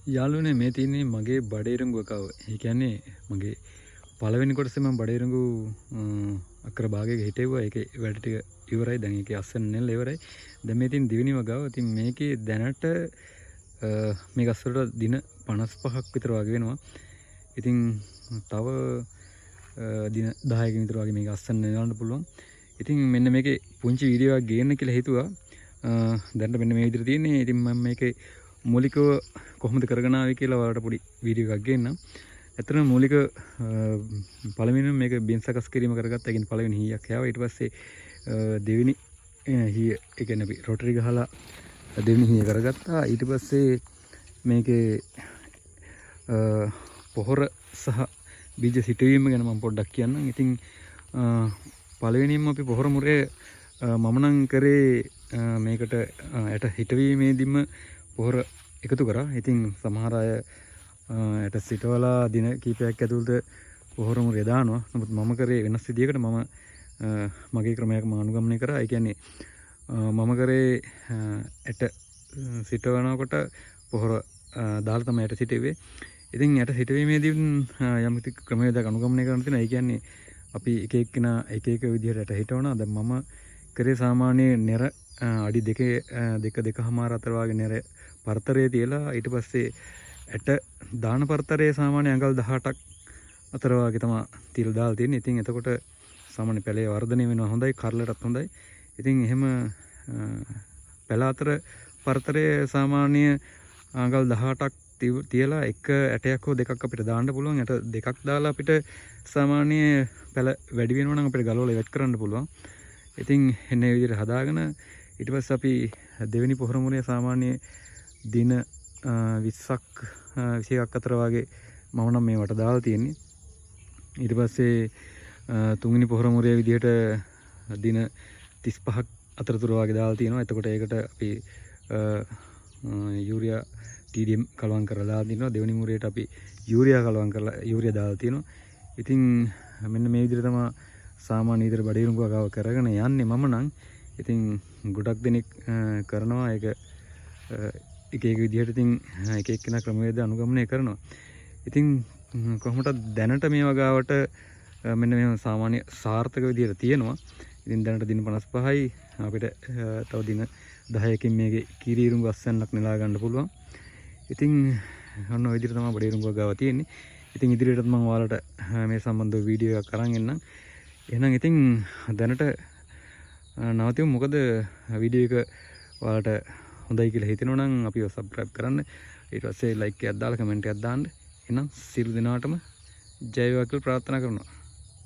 යාළුවනේ මේ තියෙන්නේ මගේ බඩේරංගු කව. ඒ කියන්නේ මගේ පළවෙනි කොටසේ මම බඩේරංගු අක්කර භාගයක හිටෙව්වා. ඒකේ වැඩ ටික ඉවරයි. දැන් ඒකේ අස්සන නෙල්ල ඉවරයි. දැන් මේ තියෙන දෙවෙනි වගාව. ඉතින් මේකේ දැනට මේ ගස් වලට දින 55ක් විතර වගේ වෙනවා. ඉතින් තව දින 10ක විතර වගේ මේක අස්සන නෙලන්න පුළුවන්. ඉතින් මෙන්න මේකේ පුංචි වීඩියෝ එකක් ගේන්න කියලා හිතුවා. දැන් මෙන්න මේ විදිහට තියෙන්නේ. ඉතින් මම මේකේ මූලිකව කොහොමද කරගෙන ආවේ කියලා ඔයාලට පොඩි වීඩියෝ එකක් ගේන්නම්. ඇත්තටම මූලික පළවෙනිම මේක බින් සකස් කිරීම කරගත්තා. ඒ කියන්නේ පළවෙනි හීයක් හැව. ඊට පස්සේ දෙවෙනි හීය ඒ කියන්නේ අපි රොටරි ගහලා දෙවෙනි හීය කරගත්තා. ඊට පස්සේ මේකේ පොහොර සහ බීජ සිටවීම ගැන මම පොඩ්ඩක් කියන්නම්. ඉතින් පළවෙනිම අපි පොහොර මුරේ මම නම් කරේ මේකට ඇට හිටවීමේදීම පොහොර එකතු කරා. ඉතින් සමහර අය ඇට සිටවලා දින කීපයක් ඇතුළත පොහොර මුරේ දානවා. නමුත් මම කරේ වෙනස් විදියකට. මම මගේ ක්‍රමයක් අනුගමනය කරා. ඒ කියන්නේ මම කරේ ඇට සිටවනකොට පොහොර දාලා තමයි ඇට සිටෙන්නේ. ඉතින් ඇට සිටවීමේදී යම් ක්‍රමයකට අනුගමනය කරන්න තියෙනවා. ඒ කියන්නේ අපි එක එක්කෙනා එක එක විදිහට ඇට හිටවනවා. දැන් මම කරේ සාමාන්‍ය නෙර අඩි දෙකමාර අතර වගේ නෙර පරතරය තියලා ඊට පස්සේ ඇට දාන පරතරයේ සාමාන්‍ය අඟල් 18ක් අතර වගේ තමයි තියලා දාලා තියෙන්නේ. ඉතින් එතකොට සාමාන්‍ය පැලේ වර්ධනය වෙනවා හොඳයි, කරලටත් හොඳයි. ඉතින් එහෙම පැල අතර පරතරයේ සාමාන්‍ය අඟල් 18ක් තියලා එක ඇටයක් හෝ දෙකක් අපිට දාන්න පුළුවන්. ඇට දෙකක් දාලා අපිට සාමාන්‍ය පැල වැඩි වෙනවා නම් අපිට ගලවලා ඉවත් කරන්න පුළුවන්. ඉතින් එන්නේ විදිහට හදාගෙන ඊට පස්සේ අපි දෙවෙනි පොහොර මුරේ සාමාන්‍ය දින 20ක් 21ක් අතර වගේ මම නම් මේවට දාලා තියෙන්නේ. ඊට පස්සේ තුන්වෙනි පොහොර මුරේ විදිහට දින 35ක් අතරතුර වගේ දාලා තියෙනවා. එතකොට ඒකට අපි යූරියා TDM කලවම් කරලා දාලා තිනවා. දෙවෙනි මුරේට අපි යූරියා කලවම් කරලා යූරියා දාලා තියෙනවා. ඉතින් මෙන්න මේ විදිහට තමයි සාමාන්‍ය විදිහට බඩේරුංගුව ගාව කරගෙන යන්නේ මම නම්. ඉතින් ගොඩක් දෙනෙක් කරනවා ඒක එක එක විදිහට. ඉතින් එක එක්කෙනා ක්‍රමවේද අනුගමනය කරනවා. ඉතින් කොහොමද දැනට මේ වගාවට මෙන්න මේ සාමාන්‍ය සාර්ථක විදිහට තියෙනවා. ඉතින් දැනට දින 55යි අපිට තව දින 10කින් මේකේ කිරීරුංගු අස්සන්නක් නෙලා ගන්න පුළුවන්. ඉතින් ඔන්න ඔය විදිහට තමයි බඩේරුංගුව ගාව තියෙන්නේ. ඉතින් ඉදිරියටත් මම ඔයාලට මේ සම්බන්ධව වීඩියෝ එකක් අරන් එන්නම්. එහෙනම් ඉතින් දැනට නවතිමු. මොකද වීඩියෝ එක ඔයාලට හොඳයි කියලා හිතෙනවා නම් අපිව සබ්ස්ක්‍රයිබ් කරන්න. ඊට පස්සේ ලයික් එකක් දාලා කමෙන්ට් එකක් දාන්න. එහෙනම් සියලු දෙනාටම ජය වේවා කියලා ප්‍රාර්ථනා කරනවා.